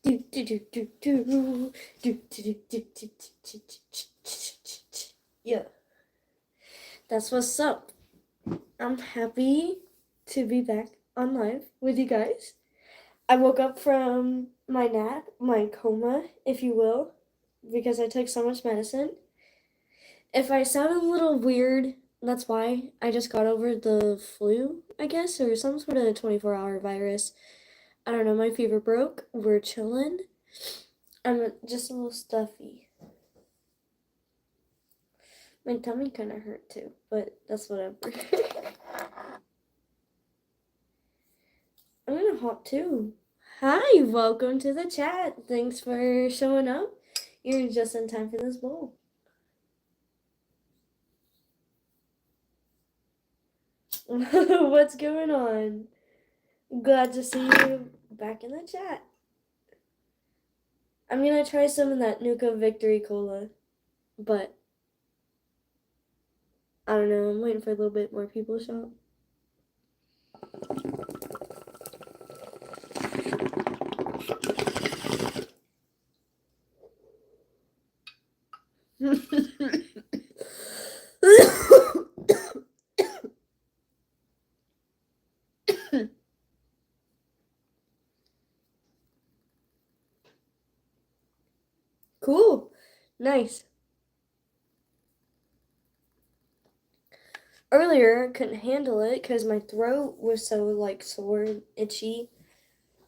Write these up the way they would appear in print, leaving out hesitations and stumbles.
Yeah, that's what's up. I'm happy to be back on live with you guys. I woke up from my nap, my coma, if you will, because I took so much medicine. If I sound a little weird, that's why. I just got over the flu, I guess, or some sort of 24-hour virus. I don't know, my fever broke. We're chilling. I'm just a little stuffy. My tummy kind of hurt too, but that's whatever. I'm gonna hop too. Hi, welcome to the chat. Thanks for showing up. You're just in time for this bowl. What's going on? Glad to see you back in the chat. I'm gonna try some of that Nuka Victory Cola, but I don't know. I'm waiting for a little bit more people to show up. Cool. Nice. Earlier, I couldn't handle it because my throat was so like sore and itchy.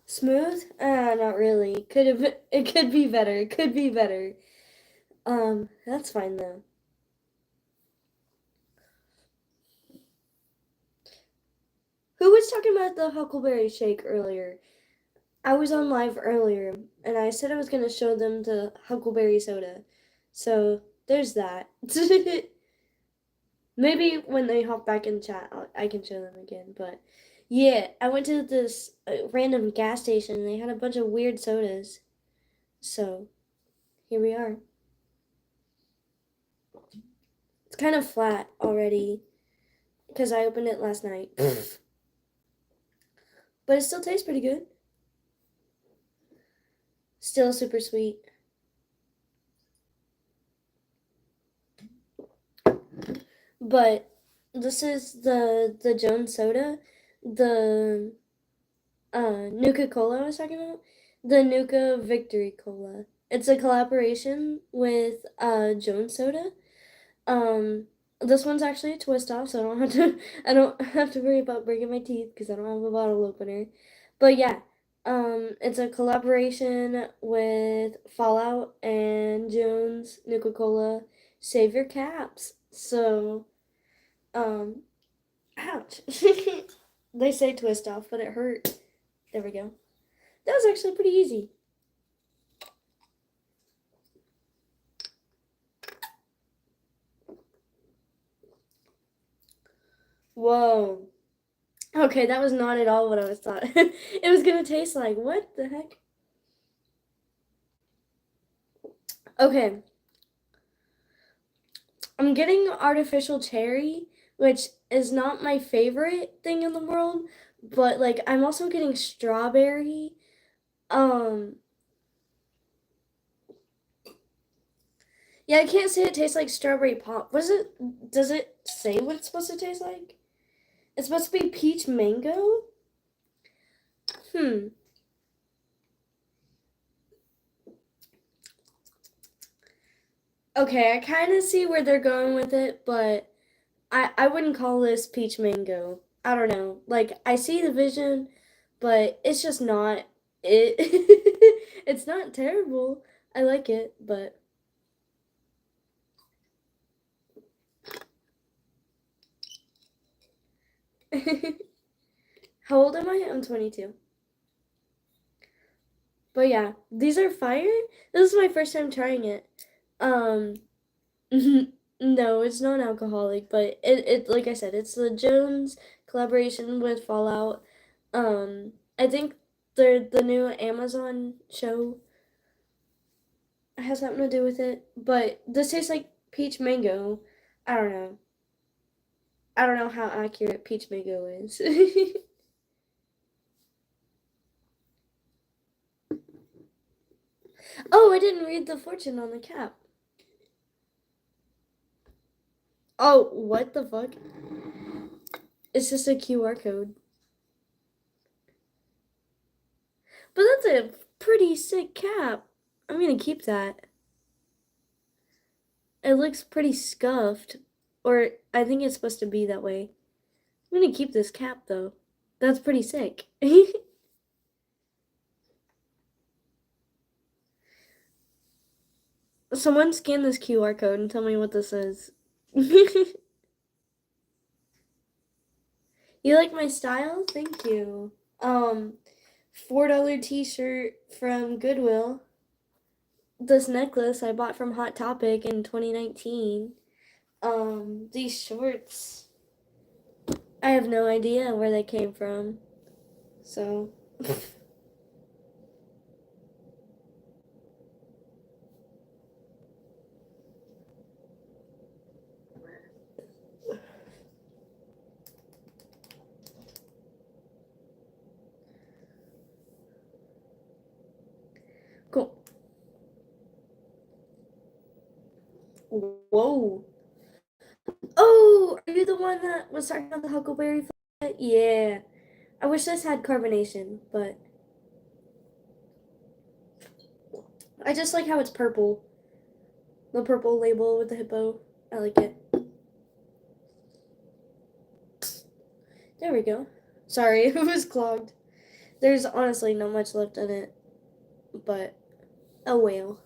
Smooth? Not really. It could be better. It could be better. That's fine though. Who was talking about the Huckleberry Shake earlier? I was on live earlier and I said I was gonna show them the Huckleberry soda. So there's that. Maybe when they hop back in chat, I can show them again. But yeah, I went to this random gas station and they had a bunch of weird sodas. So here we are. It's kind of flat already because I opened it last night. But it still tastes pretty good. Still super sweet. But this is the Jones soda, the Nuka Cola I was talking about, the Nuka Victory Cola. It's a collaboration with Jones soda. Um, this one's actually a twist off, so I don't have to worry about breaking my teeth because I don't have a bottle opener. But yeah, it's a collaboration with Fallout and Jones Nuka Cola. Save your caps. So, um, ouch. They say twist off, but it hurt. There we go. That was actually pretty easy. Whoa. Okay, that was not at all what I was thought. It was gonna taste like. What the heck? Okay. I'm getting artificial cherry, which is not my favorite thing in the world, but like I'm also getting strawberry. Um yeah, I can't say it tastes like strawberry pop. Does it say what it's supposed to taste like? It's supposed to be peach mango? Hmm. Okay, I kind of see where they're going with it, but I wouldn't call this peach mango. I don't know. Like I see the vision, but it's just not it. It's not terrible. I like it, but how old am I? I'm 22. But yeah, these are fire. This is my first time trying it. Um no, it's non-alcoholic, but it like I said, it's the Jones collaboration with Fallout. I think the new Amazon show has something to do with it, but this tastes like peach mango. I don't know. I don't know how accurate peach mango is. Oh, I didn't read the fortune on the cap. Oh, what the fuck? It's just a QR code. But that's a pretty sick cap. I'm gonna keep that. It looks pretty scuffed. Or I think it's supposed to be that way. I'm gonna keep this cap though. That's pretty sick. Someone scan this QR code and tell me what this is. You like my style? Thank you. $4 t-shirt from Goodwill. This necklace I bought from Hot Topic in 2019. These shorts, I have no idea where they came from. So cool. Whoa. Oh, are you the one that was talking about the Huckleberry Fly? Yeah. I wish this had carbonation, but I just like how it's purple. The purple label with the hippo. I like it. There we go. Sorry, it was clogged. There's honestly not much left in it, but oh well.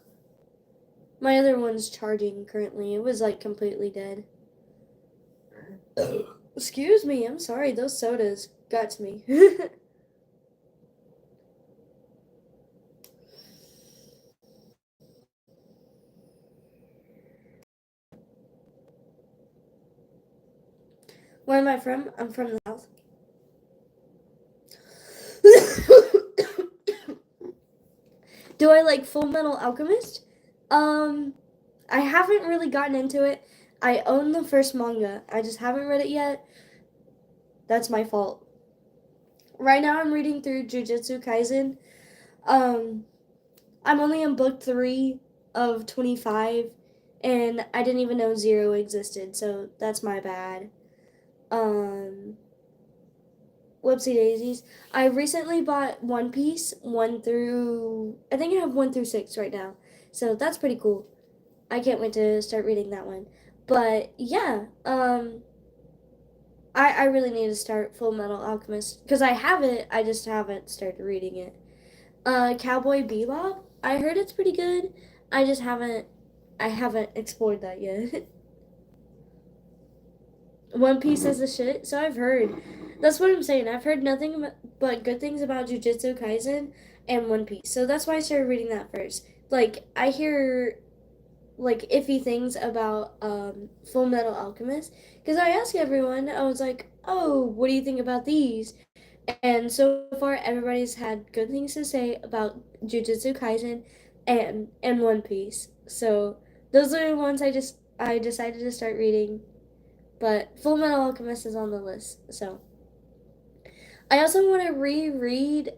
My other one's charging currently. It was like completely dead. Excuse me, I'm sorry. Those sodas got to me. Where am I from? I'm from the South. Do I like Full Metal Alchemist? I haven't really gotten into it. I own the first manga. I just haven't read it yet. That's my fault. Right now I'm reading through Jujutsu Kaisen. Um, I'm only on book 3 of 25, and I didn't even know Zero existed, so that's my bad. Um, Whoopsie daisies. I recently bought One Piece, 1 through, I think I have 1 through 6 right now, so that's pretty cool. I can't wait to start reading that one. But yeah, I really need to start Full Metal Alchemist because I have it, I just haven't started reading it. Cowboy Bebop. I heard it's pretty good. I just haven't explored that yet. One Piece is the shit. So I've heard. That's what I'm saying. I've heard nothing but good things about Jujutsu Kaisen and One Piece. So that's why I started reading that first. Like I hear like iffy things about Full Metal Alchemist because I asked everyone. I was like, "Oh, what do you think about these?" And so far, everybody's had good things to say about Jujutsu Kaisen and One Piece. So those are the ones I decided to start reading. But Full Metal Alchemist is on the list. So I also want to reread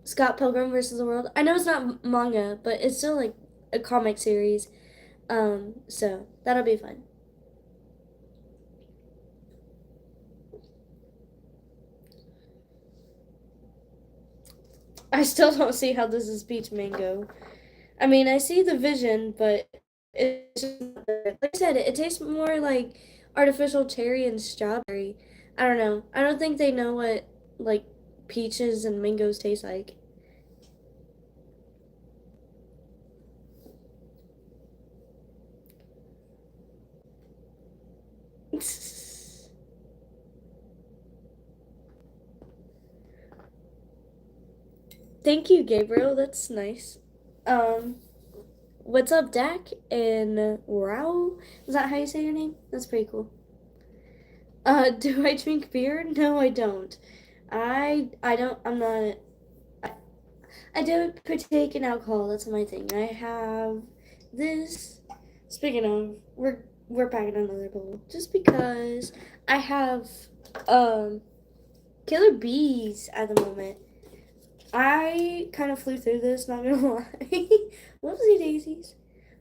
Scott Pilgrim versus the World. I know it's not manga, but it's still like a comic series. So that'll be fun. I still don't see how this is peach mango. I mean, I see the vision, but it's just not there. Like I said, it tastes more like artificial cherry and strawberry. I don't know. I don't think they know what like peaches and mangoes taste like. Thank you, Gabriel. That's nice. Um, what's up, Dak and Rao? Is that how you say your name? That's pretty cool. Do I drink beer? No, I don't. I don't. I'm not. I don't partake in alcohol. That's my thing. I have this. Speaking of, we're packing another bowl just because I have um killer bees at the moment. I kind of flew through this, not gonna lie. Whoopsie daisies.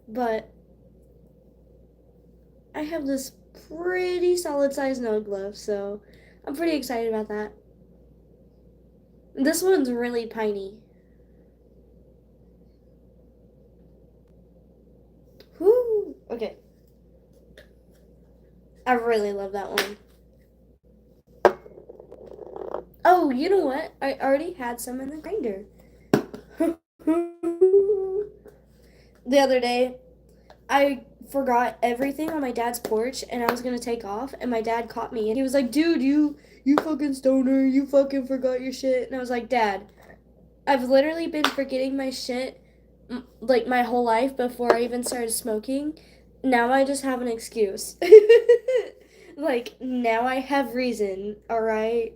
But I have this pretty solid size nail glove, so I'm pretty excited about that. This one's really tiny. Whoo! Okay. I really love that one. Oh, you know what? I already had some in the grinder. The other day, I forgot everything on my dad's porch and I was gonna take off and my dad caught me and he was like, dude, you fucking stoner, you fucking forgot your shit. And I was like, Dad, I've literally been forgetting my shit like my whole life before I even started smoking. Now I just have an excuse. Like, now I have reason, alright?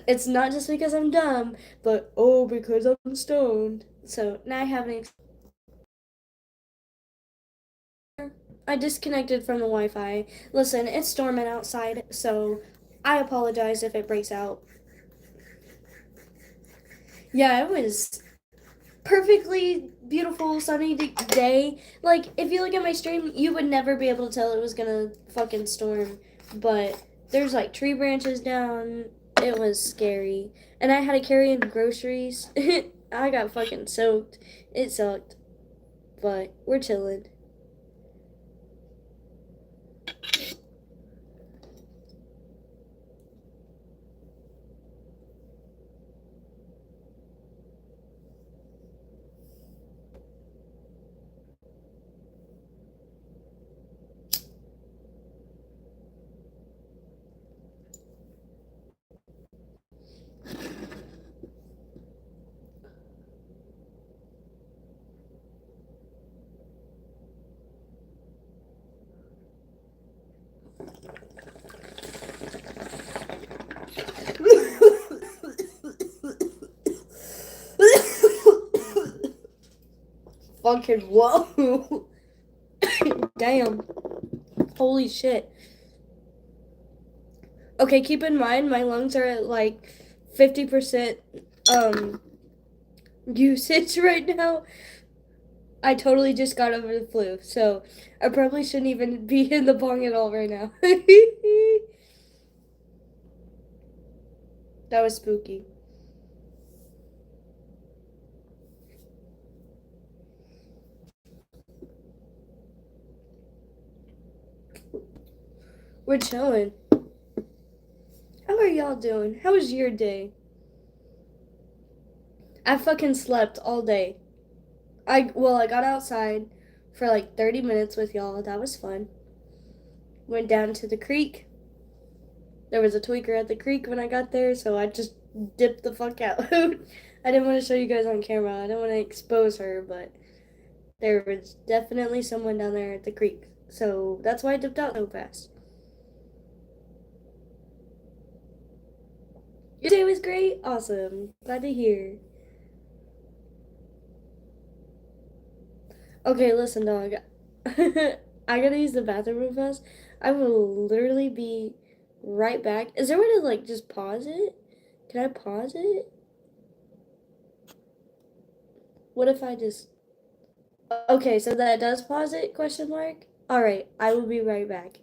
It's not just because I'm dumb, but oh, because I'm stoned. So now I have an excuse. I disconnected from the Wi Fi. Listen, it's storming outside, so I apologize if it breaks out. Yeah, it was perfectly beautiful sunny day. Like, if you look at my stream, you would never be able to tell it was gonna fucking storm. But there's like tree branches down. It was scary. And I had to carry in groceries. I got fucking soaked. It sucked. But we're chilling. Fucking whoa. Damn. Holy shit. Okay, keep in mind my lungs are at like 50% um usage right now. I totally just got over the flu, so I probably shouldn't even be in the bong at all right now. That was spooky. We're chilling. How are y'all doing? How was your day? I fucking slept all day. I got outside for like 30 minutes with y'all. That was fun. Went down to the creek. There was a tweaker at the creek when I got there, so I just dipped the fuck out. I didn't want to show you guys on camera. I didn't want to expose her, but there was definitely someone down there at the creek. So that's why I dipped out so fast. Your day was great? Awesome. Glad to hear. Okay, listen, dog. I gotta use the bathroom real fast. I will literally be right back. Is there a way to like just pause it? Can I pause it? What if I just Okay, so that does pause it, question mark? Alright, I will be right back.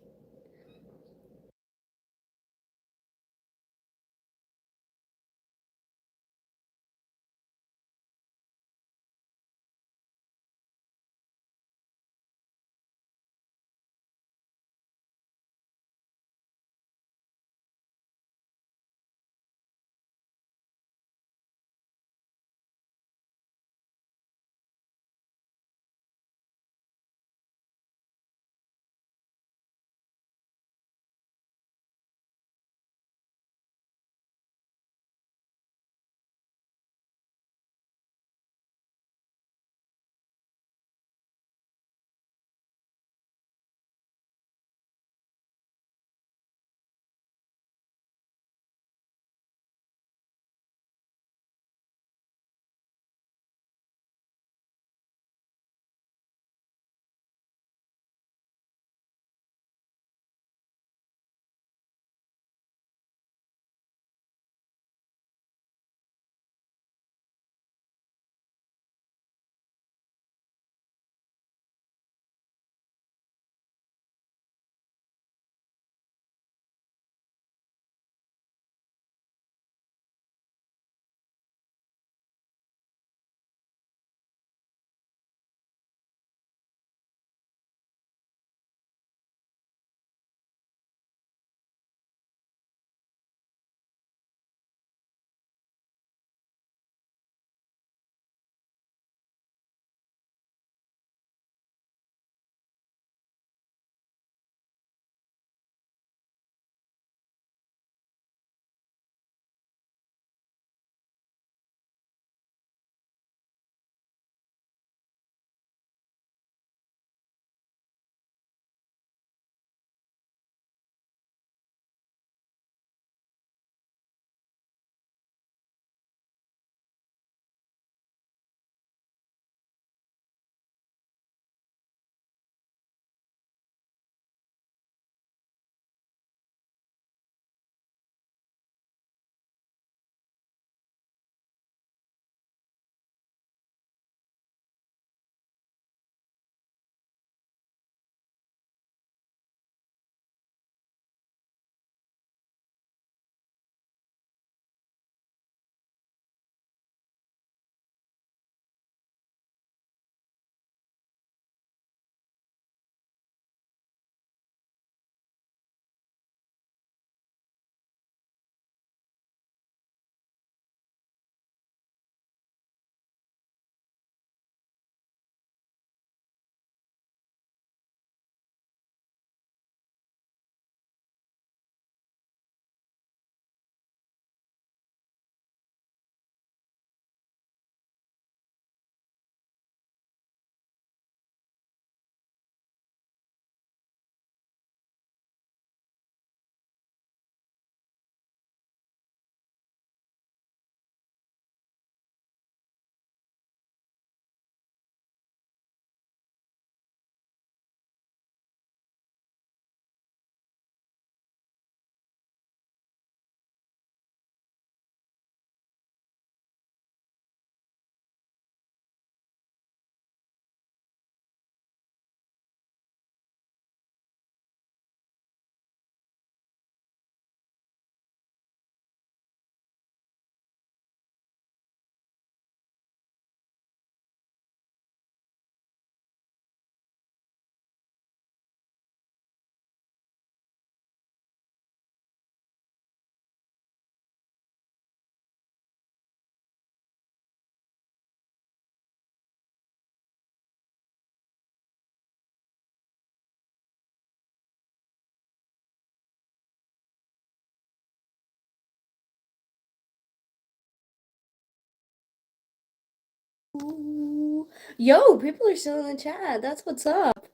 Yo, people are still in the chat. That's what's up.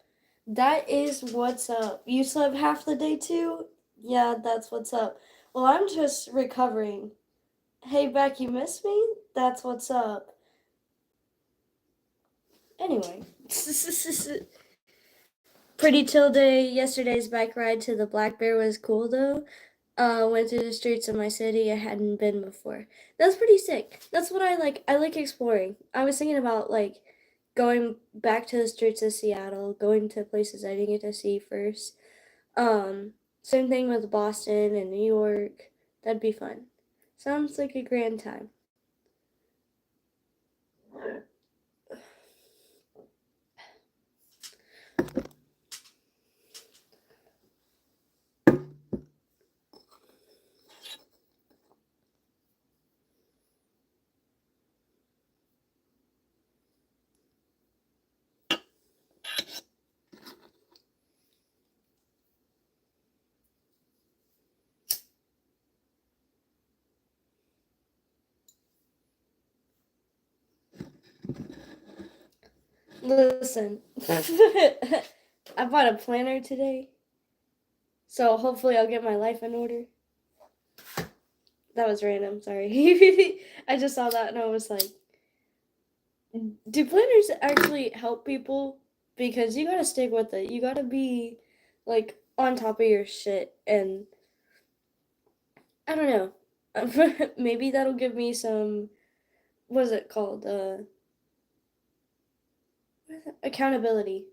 That is what's up. You slept half the day too? Yeah, that's what's up. Well, I'm just recovering. Hey, Beck, you miss me? That's what's up. Anyway. Pretty chill day. Yesterday's bike ride to the Black Bear was cool though. Went through the streets of my city I hadn't been before. That's pretty sick. That's what I like. I like exploring. I was thinking about like going back to the streets of Seattle, going to places I didn't get to see first. Same thing with Boston and New York. That'd be fun. Sounds like a grand time. Listen, I bought a planner today, so hopefully I'll get my life in order. That was random, sorry. I just saw that and I was like, do planners actually help people? Because you gotta stick with it. You gotta be like on top of your shit, and I don't know. Maybe that'll give me some, what is it called? What is it? Accountability.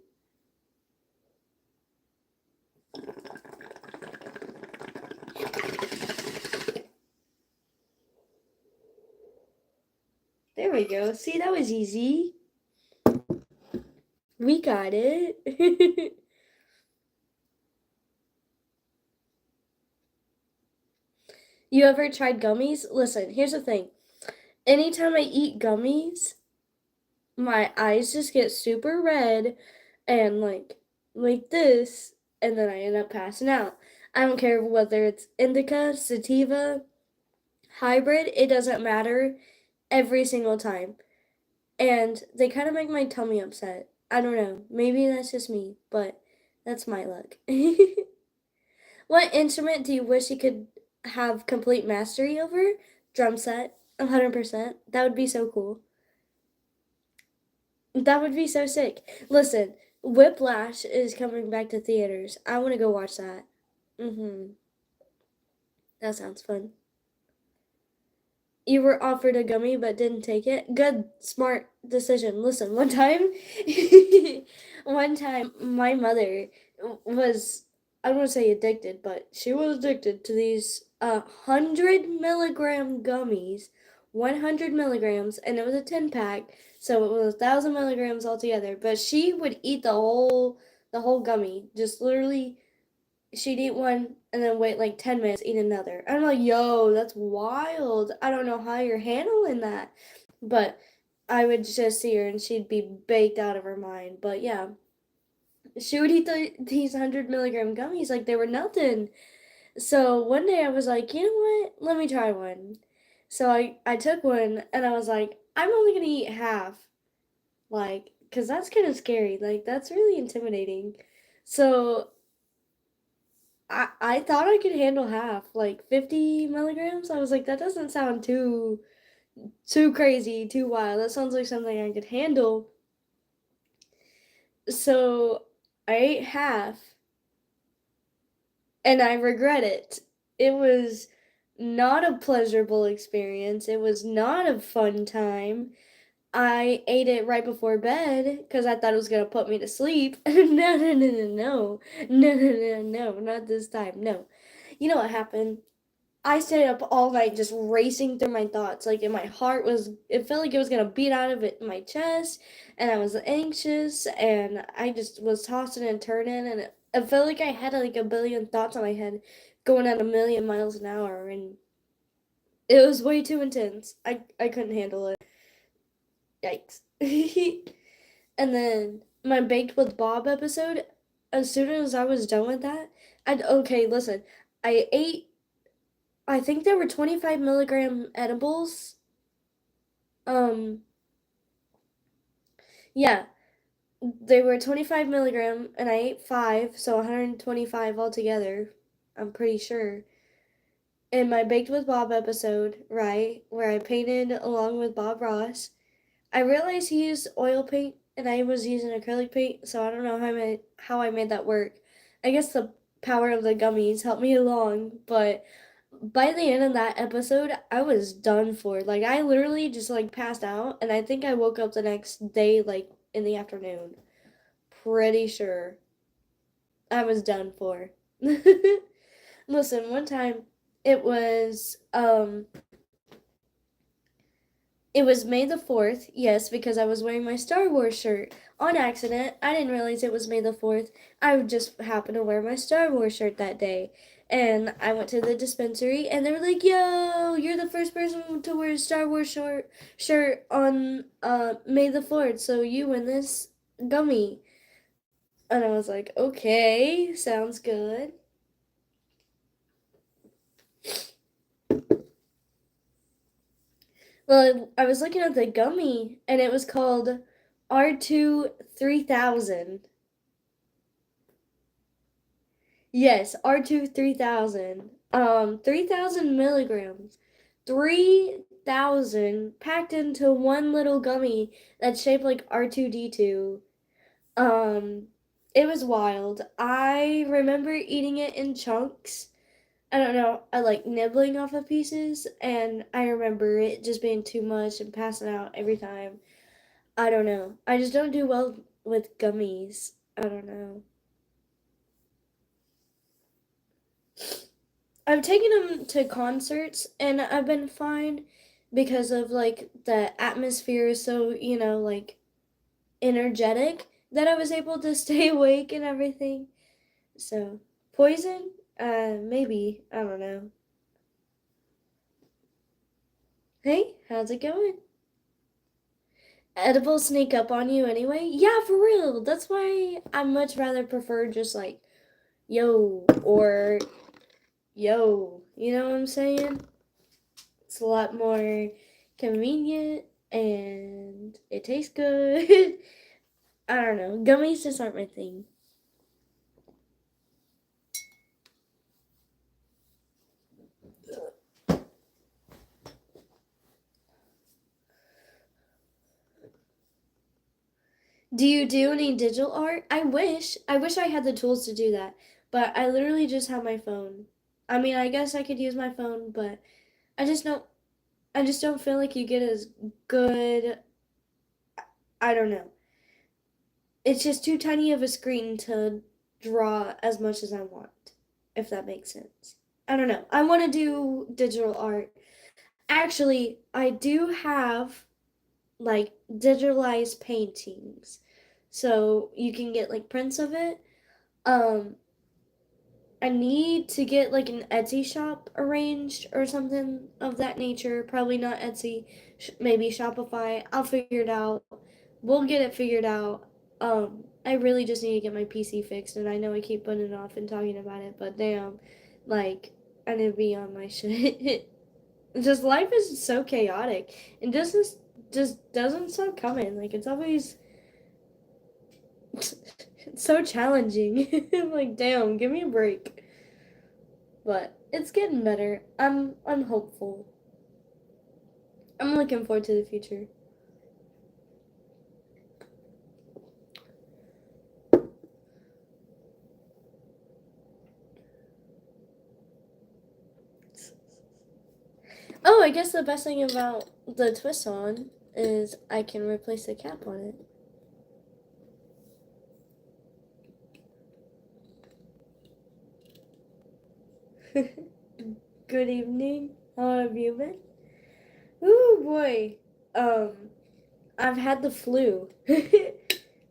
There we go. See, that was easy. We got it. You ever tried gummies? Listen, here's the thing. Anytime I eat gummies, my eyes just get super red and like this, and then I end up passing out. I don't care whether it's indica, sativa, hybrid, it doesn't matter every single time. And they kind of make my tummy upset. I don't know. Maybe that's just me, but that's my luck. What instrument do you wish you could have complete mastery over? Drum set, 100%. That would be so cool. That would be so sick. Listen, Whiplash is coming back to theaters. I want to go watch that. Mm-hmm. That sounds fun. You were offered a gummy but didn't take it. Good, smart decision. Listen, one time, my mother was, I don't want to say addicted, but she was addicted to these 100 milligram gummies, 100 milligrams, and it was a 10 pack, so it was 1,000 milligrams altogether. But she would eat the whole gummy, just literally she'd eat one and then wait like 10 minutes, eat another. I'm like, yo, that's wild. I don't know how you're handling that. But I would just see her and she'd be baked out of her mind. But yeah, she would eat these 100 milligram gummies like they were nothing. So one day I was like, you know what? Let me try one. So I took one and I was like, I'm only going to eat half. Like, because that's kind of scary. Like, that's really intimidating. So I thought I could handle half, like 50 milligrams. I was like, that doesn't sound too crazy, too wild. That sounds like something I could handle. So I ate half, and I regret it. It was not a pleasurable experience. It was not a fun time. I ate it right before bed because I thought it was gonna put me to sleep. No, no, no, no, no, no, no, no, no, not this time. No. You know what happened? I stayed up all night just racing through my thoughts. Like, and my heart was, it felt like it was gonna beat out of it, my chest, and I was anxious, and I just was tossing and turning, and it felt like I had like a billion thoughts on my head going at a million miles an hour, and it was way too intense. I couldn't handle it. Yikes. And then my Baked with Bob episode, as soon as I was done with that, okay, listen, I ate, I think there were 25 milligram edibles. Um, Yeah, they were 25 milligram, and I ate five, so 125 altogether. I'm pretty sure. In my Baked with Bob episode, right, where I painted along with Bob Ross, I realized he used oil paint and I was using acrylic paint, so I don't know how I made that work. I guess the power of the gummies helped me along, but by the end of that episode, I was done for. Like I literally just like passed out, and I think I woke up the next day like in the afternoon. Pretty sure I was done for. Listen, one time it was um it was May the 4th, yes, because I was wearing my Star Wars shirt on accident. I didn't realize it was May the 4th. I just happened to wear my Star Wars shirt that day. And I went to the dispensary and they were like, "Yo, you're the first person to wear a Star Wars shirt on May the 4th, so you win this gummy." And I was like, "Okay, sounds good." Well, I was looking at the gummy and it was called R2 3000. Yes, R2 3000. 3,000 milligrams. 3,000 packed into one little gummy that's shaped like R2D2. Um, it was wild. I remember eating it in chunks. I don't know, I like nibbling off of pieces, and I remember it just being too much and passing out every time. I don't know. I just don't do well with gummies. I don't know. I've taken them to concerts and I've been fine because of like the atmosphere is so, like energetic that I was able to stay awake and everything. So, poison? Maybe. I don't know. Hey, how's it going? Edibles sneak up on you anyway? Yeah, for real. That's why I much rather prefer just like yo or yo. You know what I'm saying? It's a lot more convenient and it tastes good. I don't know. Gummies just aren't my thing. Do you do any digital art? I wish. I wish I had the tools to do that. But I literally just have my phone. I mean, I guess I could use my phone, but I just don't I just don't feel like you get as good. I don't know. It's just too tiny of a screen to draw as much as I want, if that makes sense. I don't know. I want to do digital art. Actually, I do have like digitalized paintings. So you can get like prints of it. Um I need to get like an Etsy shop arranged or something of that nature. Probably not Etsy, maybe Shopify. I'll figure it out. We'll get it figured out. I really just need to get my PC fixed, and I know I keep putting it off and talking about it, but damn, like I need to be on my shit. Just life is so chaotic, and just doesn't stop coming. Like it's always it's so challenging. I'm like, damn, give me a break. But it's getting better. I'm hopeful. I'm looking forward to the future. Oh, I guess the best thing about the twist on is I can replace the cap on it. Good evening. How have you been? Ooh boy. Um, I've had the flu.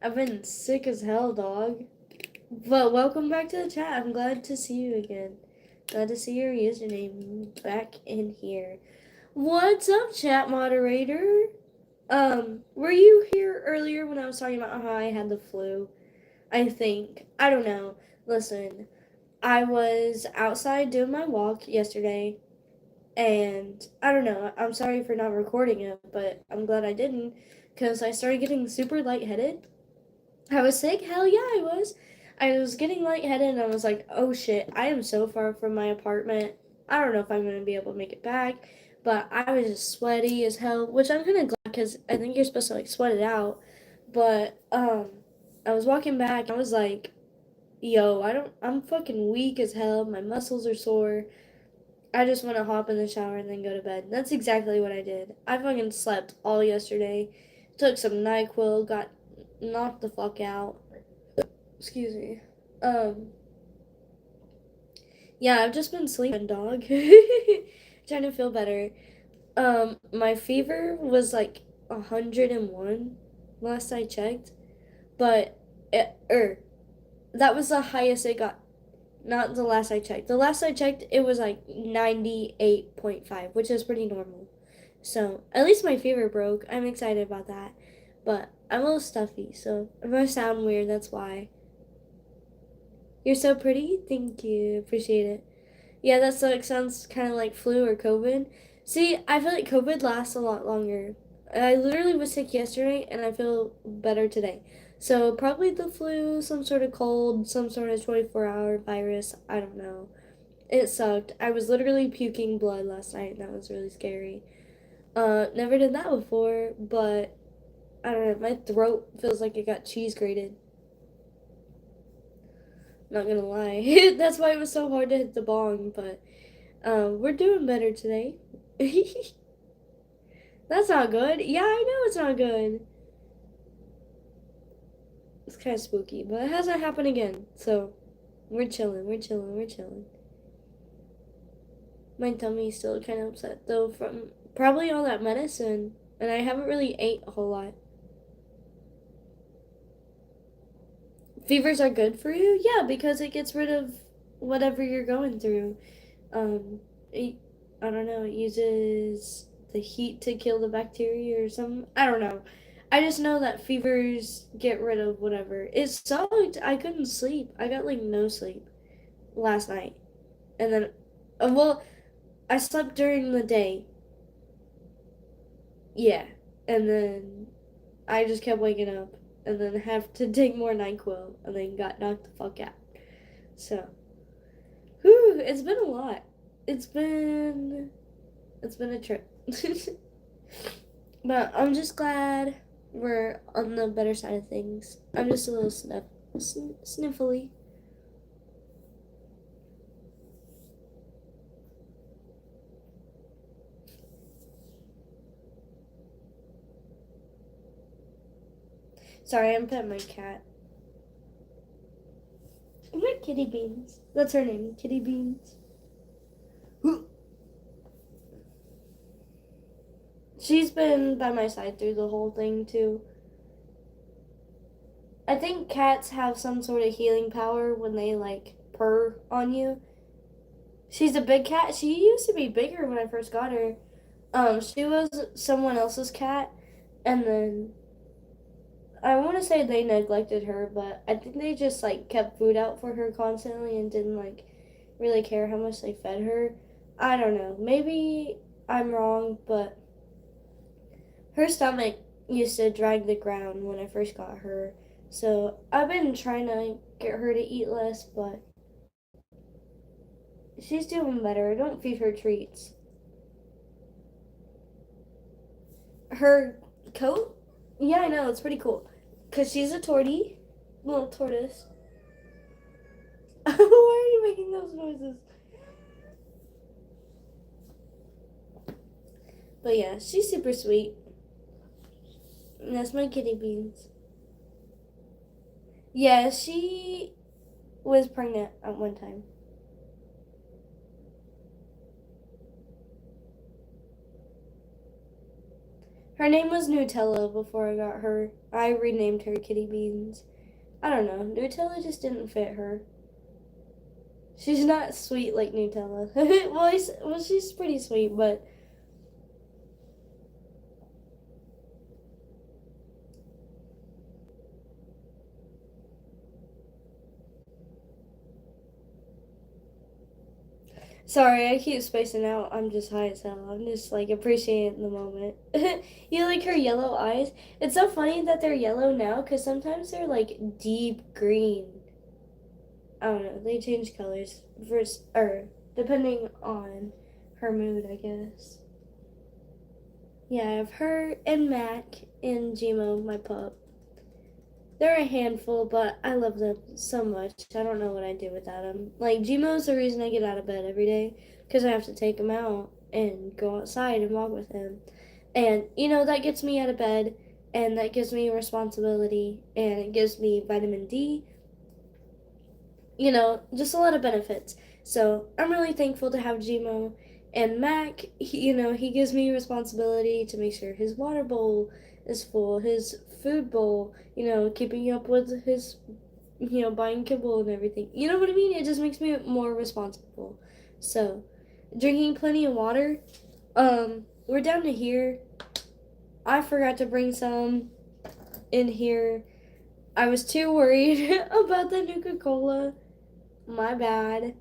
I've been sick as hell, dog. But welcome back to the chat. I'm glad to see you again. Glad to see your username back in here. What's up, chat moderator? Were you here earlier when I was talking about how I had the flu? I think. I don't know. Listen, I was outside doing my walk yesterday, and I don't know. I'm sorry for not recording it, but I'm glad I didn't because I started getting super lightheaded. I was sick? Hell yeah, I was. I was getting lightheaded and I was like, oh shit, I am so far from my apartment. I don't know if I'm going to be able to make it back. But I was just sweaty as hell, which I'm kind of glad because I think you're supposed to like sweat it out. But I was walking back. I was like, yo, I'm fucking weak as hell. My muscles are sore. I just want to hop in the shower and then go to bed. That's exactly what I did. I fucking slept all yesterday. Took some NyQuil, got knocked the fuck out. Excuse me. Um, yeah, I've just been sleeping, dog. Trying to feel better. My fever was like 101 last I checked, but that was the highest it got. Not the last I checked. The last I checked, it was like 98.5, which is pretty normal. So, at least my fever broke. I'm excited about that. But I'm a little stuffy, so if I sound weird, that's why. You're so pretty. Thank you. Appreciate it. Yeah, that's like sounds kind of like flu or COVID. See, I feel like COVID lasts a lot longer. I literally was sick yesterday and I feel better today. So probably the flu, some sort of cold, some sort of 24-hour virus. I don't know. It sucked. I was literally puking blood last night and that was really scary. Never did that before, but I don't know. My throat feels like it got cheese grated. Not gonna lie. That's why it was so hard to hit the bong, but we're doing better today. That's not good. Yeah, I know it's not good. It's kind of spooky, but it hasn't happened again. So we're chilling, we're chilling, we're chilling. My tummy's still kind of upset though from probably all that medicine, and I haven't really ate a whole lot. Fevers are good for you? Yeah, because it gets rid of whatever you're going through. Um, it, I don't know, it uses the heat to kill the bacteria or something. I don't know. I just know that fevers get rid of whatever. It sucked. I couldn't sleep. I got like no sleep last night. And then, well, I slept during the day. Yeah. And then I just kept waking up and then have to take more NyQuil and then got knocked the fuck out. So, whew, it's been a lot. It's been it's been a trip. But I'm just glad we're on the better side of things. I'm just a little sniffly. Sorry, I'm petting my cat. My Kitty Beans. That's her name, Kitty Beans. She's been by my side through the whole thing too. I think cats have some sort of healing power when they like purr on you. She's a big cat. She used to be bigger when I first got her. She was someone else's cat, and then I want to say they neglected her, but I think they just like kept food out for her constantly and didn't like really care how much they fed her. I don't know. Maybe I'm wrong, but her stomach used to drag the ground when I first got her. So I've been trying to get her to eat less, but she's doing better. I don't feed her treats. Her coat? Yeah, I know. It's pretty cool. Because she's a tortie, little tortoise. Why are you making those noises? But yeah, she's super sweet. And that's my kitty beans. Yeah, she was pregnant at one time. Her name was Nutella before I got her. I renamed her Kitty Beans. I don't know. Nutella just didn't fit her. She's not sweet like Nutella. Well, she's pretty sweet, but Sorry, I keep spacing out. I'm just high as hell. I'm just like appreciating the moment. You like her yellow eyes? It's so funny that they're yellow now because sometimes they're like deep green. I don't know. They change colors first, or depending on her mood, I guess. Yeah, I have her and Mac and Gmo, my pup. They're a handful, but I love them so much. I don't know what I'd do without them. Like, Gmo's the reason I get out of bed every day because I have to take him out and go outside and walk with him. And, that gets me out of bed and that gives me responsibility and it gives me vitamin D, just a lot of benefits. So I'm really thankful to have Gmo and Mac. He gives me responsibility to make sure his water bowl is full, his food bowl, keeping up with his, buying kibble and everything. You know what I mean? It just makes me more responsible. So, drinking plenty of water. We're down to here. I forgot to bring some in here. I was too worried about the Nuka Cola. My bad.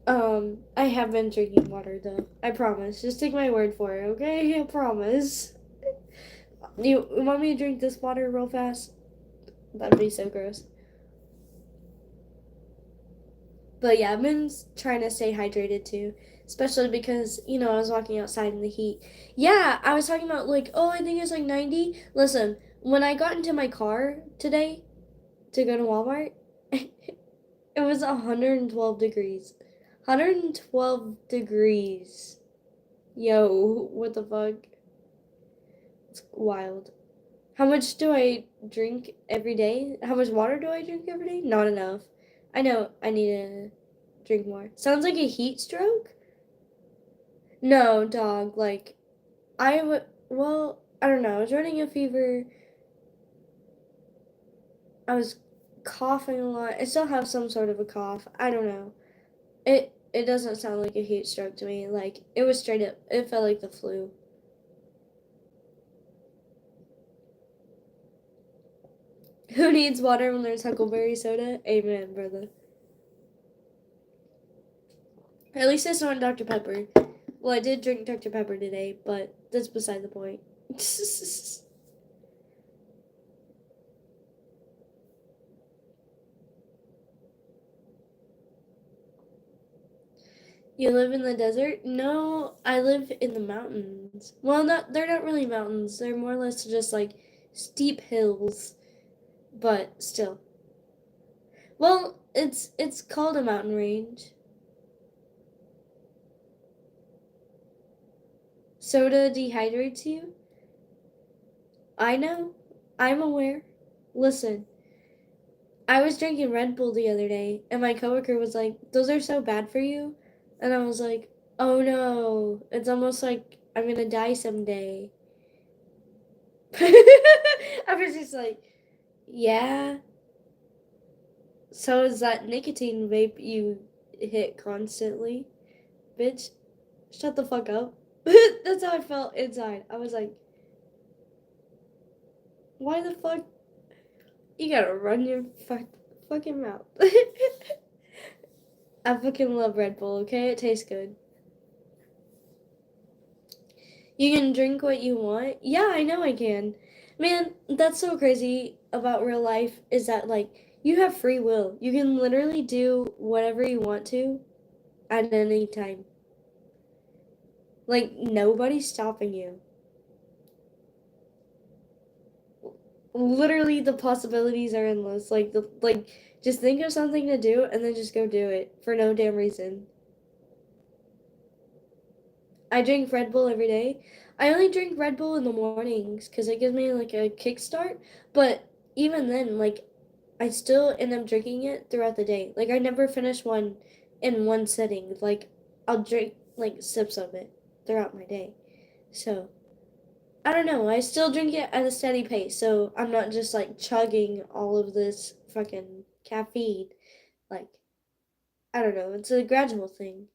I have been drinking water though. I promise. Just take my word for it, okay? I promise. You want me to drink this water real fast? That'd be so gross. But yeah, I've been trying to stay hydrated too, especially because I was walking outside in the heat. Yeah, I was talking about like, oh, I think it's like 90. Listen, when I got into my car today to go to Walmart, it was 112 degrees. 112 degrees. Yo, what the fuck? It's wild. How much do I drink every day? How much water do I drink every day? Not enough. I know I need to drink more. Sounds like a heat stroke? No, dog. Like, well, I don't know. I was running a fever. I was coughing a lot. I still have some sort of a cough. I don't know. It doesn't sound like a heat stroke to me. Like, it was straight up, it felt like the flu. Who needs water when there's huckleberry soda? Amen, brother. At least it's not Dr. Pepper. Well, I did drink Dr. Pepper today, but that's beside the point. You live in the desert? No, I live in the mountains. Well, they're not really mountains. They're more or less just like steep hills, but still. Well, it's called a mountain range. Soda dehydrates you? I know. I'm aware. Listen, I was drinking Red Bull the other day, and my coworker was like, "Those are so bad for you," and I was like, "Oh no, it's almost like I'm gonna die someday." I was just like, "Yeah." So is that nicotine vape you hit constantly, bitch? Shut the fuck up. That's how I felt inside. I was like, "Why the fuck you gotta run your fucking mouth?" I fucking love Red Bull. Okay, it tastes good. You can drink what you want? Yeah, I know I can. Man, that's so crazy about real life is that, like, you have free will. You can literally do whatever you want to at any time. Like, nobody's stopping you. Literally, the possibilities are endless. Just think of something to do and then just go do it for no damn reason. I drink Red Bull every day. I only drink Red Bull in the mornings because it gives me like a kickstart. But even then, like I still end up drinking it throughout the day. Like I never finish one in one sitting. Like I'll drink like sips of it throughout my day. So I don't know. I still drink it at a steady pace. So I'm not just like chugging all of this fucking caffeine. Like I don't know. It's a gradual thing.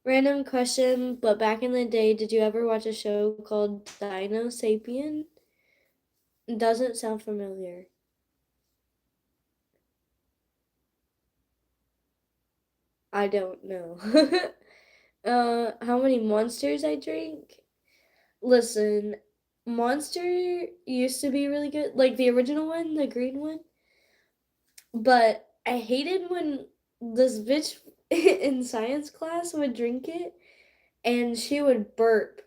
Random question, but back in the day, did you ever watch a show called Dino Sapien? Doesn't sound familiar. I don't know. How many monsters I drink? Listen, Monster used to be really good, like the original one, the green one. But I hated when this bitch in science class would drink it and she would burp.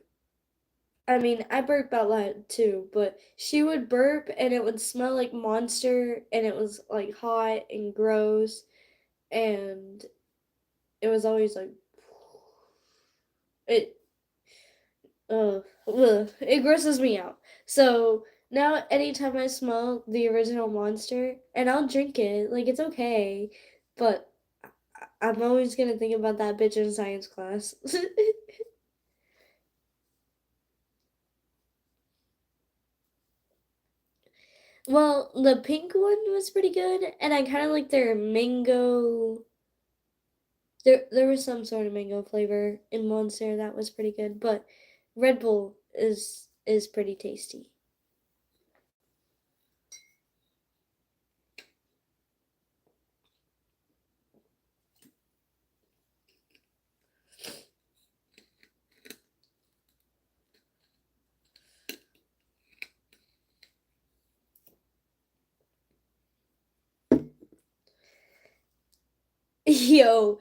I mean, I burp out loud too, but she would burp and it would smell like Monster and it was like hot and gross and it was always like it it grosses me out. So now anytime I smell the original Monster, and I'll drink it, like it's okay, but I'm always gonna think about that bitch in science class. Well, the pink one was pretty good, and I kind of like their mango. There was some sort of mango flavor in Monster that was pretty good, but Red Bull is pretty tasty. Yo,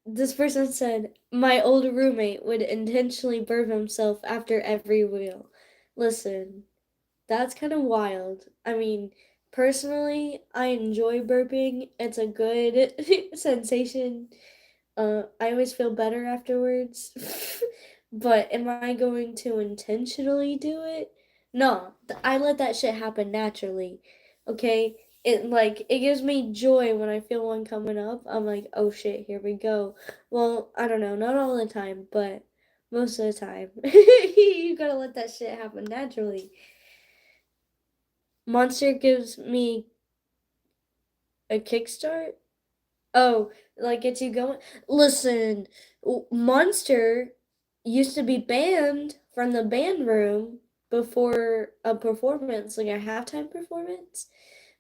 this person said my old roommate would intentionally burp himself after every meal. Listen, that's kind of wild. I mean, personally, I enjoy burping. It's a good sensation. I always feel better afterwards. But am I going to intentionally do it? No, I let that shit happen naturally. Okay? It gives me joy when I feel one coming up. I'm like, "Oh shit, here we go." Well, I don't know, not all the time, but most of the time. You gotta let that shit happen naturally. Monster gives me a kickstart. Oh, like gets you going. Listen, Monster used to be banned from the band room before a performance, like a halftime performance,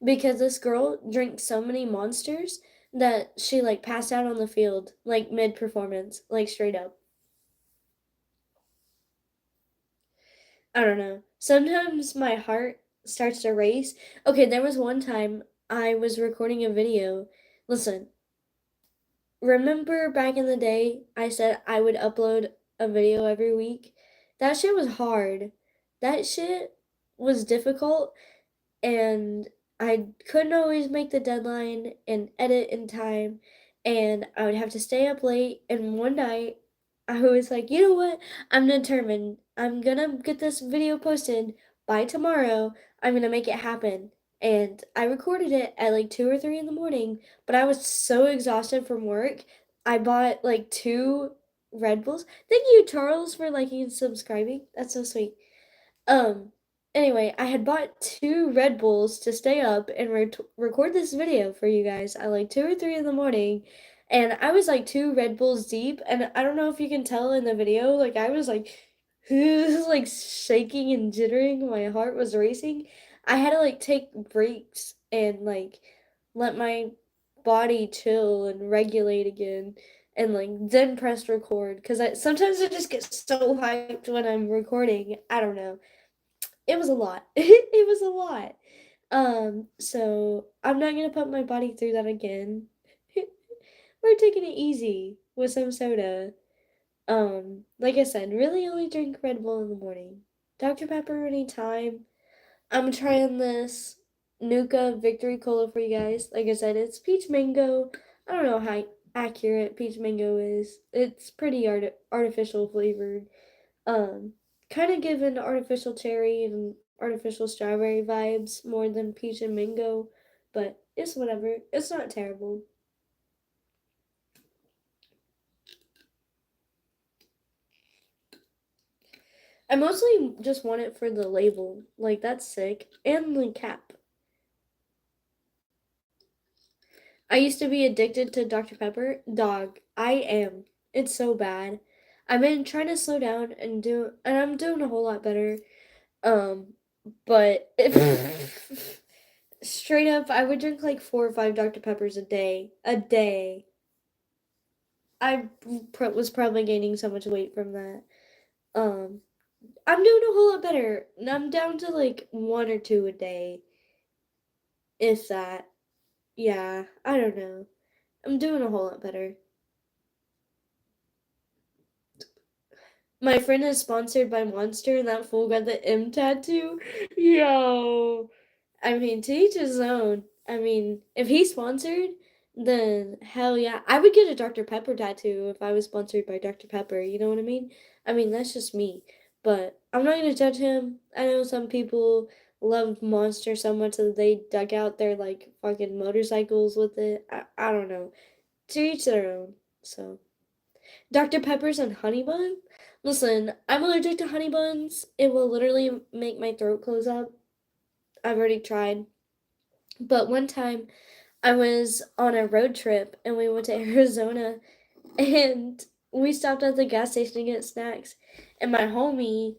because this girl drank so many monsters that she like passed out on the field, like mid performance, like straight up. I don't know. Sometimes my heart starts to race. Okay, there was one time I was recording a video. Listen, remember back in the day, I said I would upload a video every week? That shit was hard. That shit was difficult, and I couldn't always make the deadline and edit in time, and I would have to stay up late. And one night, I was like, you know what? I'm determined. I'm gonna get this video posted by tomorrow. I'm gonna make it happen. And I recorded it at like 2 or 3 in the morning, but I was so exhausted from work. I bought like two Red Bulls. Thank you, Charles, for liking and subscribing. That's so sweet. Um, anyway, I had bought two Red Bulls to stay up and record this video for you guys at like 2 or 3 in the morning. And I was like two Red Bulls deep, and I don't know if you can tell in the video, like I was like, like shaking and jittering. My heart was racing. I had to like take breaks and like let my body chill and regulate again and like then press record because I sometimes I just get so hyped when I'm recording. I don't know, it was a lot. It was a lot. So I'm not gonna put my body through that again. We're taking it easy with some soda. Like I said, really only drink Red Bull in the morning. Dr. Pepper anytime. I'm trying this Nuka Victory Cola for you guys. Like I said, it's peach mango. I don't know how accurate peach mango is. It's pretty artificial flavored. Um, Kind of given artificial cherry and artificial strawberry vibes more than peach and mango, but it's whatever. It's not terrible. I mostly just want it for the label. Like, that's sick. And the cap. I used to be addicted to Dr. Pepper. Dog, I am. It's so bad. I've been trying to slow down and I'm doing a whole lot better. Um, but straight up, I would drink like 4 or 5 Dr. Peppers a day. A day. was probably gaining so much weight from that. Um, I'm doing a whole lot better. I'm down to like one or two a day, if that. Yeah, I don't know. I'm doing a whole lot better. My friend is sponsored by Monster, and that fool got the M tattoo. Yo, I mean, to each his own. I mean, if he's sponsored, then hell yeah. I would get a Dr. Pepper tattoo if I was sponsored by Dr. Pepper. You know what I mean? I mean, that's just me. But I'm not gonna judge him. I know some people love Monster so much that they dug out their like fucking motorcycles with it. I don't know. To each their own. So. Dr. Pepper's and honey bun? Listen, I'm allergic to honey buns. It will literally make my throat close up. I've already tried. But one time I was on a road trip and we went to Arizona and we stopped at the gas station to get snacks. And my homie,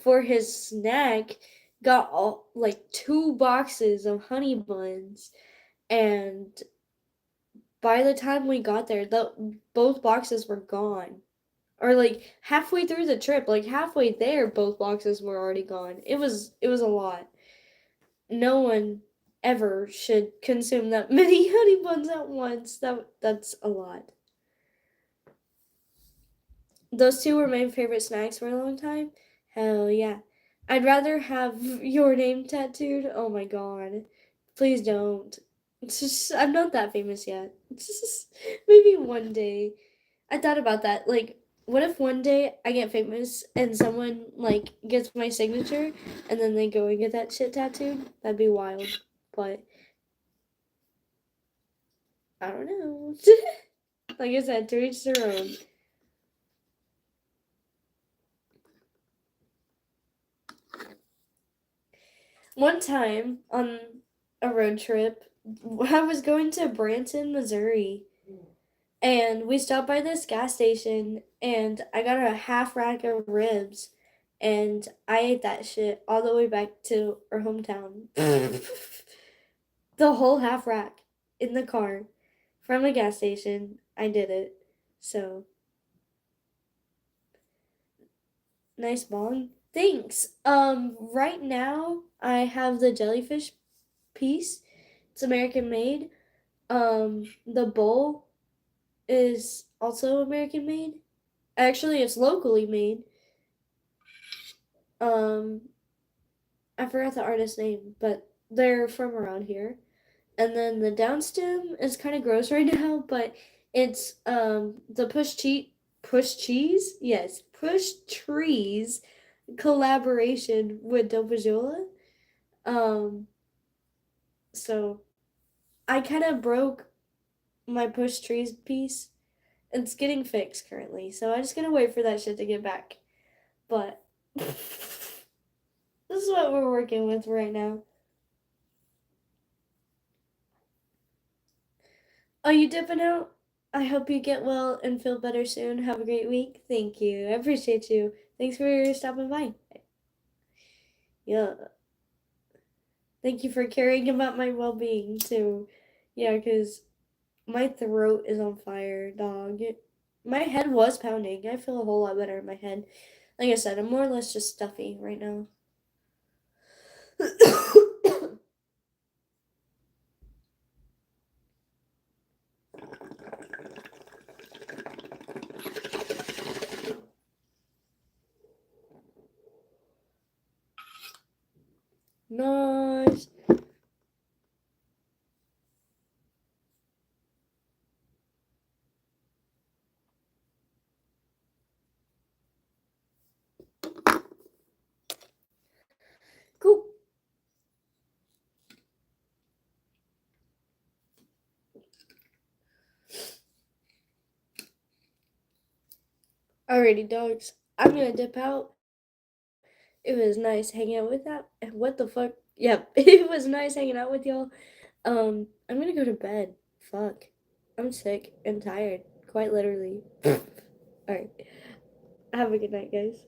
for his snack, got all like 2 boxes of honey buns. And by the time we got there, both boxes were gone. Or like halfway through the trip, like halfway there, both boxes were already gone. It was a lot. No one ever should consume that many honey buns at once. That's a lot. Those two were my favorite snacks for a long time. Hell yeah. I'd rather have your name tattooed. Oh my god. Please don't. I'm not that famous yet. Maybe one day. I thought about that. Like, what if one day I get famous and someone like gets my signature and then they go and get that shit tattooed? That'd be wild. But I don't know. Like I said, to each their own. One time on a road trip, I was going to Branson, Missouri, and we stopped by this gas station and I got a half rack of ribs and I ate that shit all the way back to our hometown. The whole half rack in the car from a gas station. I did it. So, nice bong. Thanks. Right now I have the jellyfish piece. It's American made. The bowl is also American made. Actually, it's locally made. Um, I forgot the artist's name, but they're from around here. And then the downstem is kind of gross right now, but it's the push cheese, yes, push trees collaboration with Dopajola. Um, so I kind of broke my push trees piece. It's getting fixed currently, so I just gotta wait for that shit to get back. But this is what we're working with right now. Are you dipping out? I hope you get well and feel better soon. Have a great week. Thank you. I appreciate you. Thanks for stopping by. Yeah. Thank you for caring about my well being, too. Yeah, because my throat is on fire, dog. My head was pounding. I feel a whole lot better in my head. Like I said, I'm more or less just stuffy right now. Nice. Cool. Alrighty, dogs. I'm gonna dip out. It was nice hanging out with that. What the fuck? Yep, it was nice hanging out with y'all. I'm gonna go to bed. Fuck. I'm sick and tired. Quite literally. Alright. Have a good night, guys.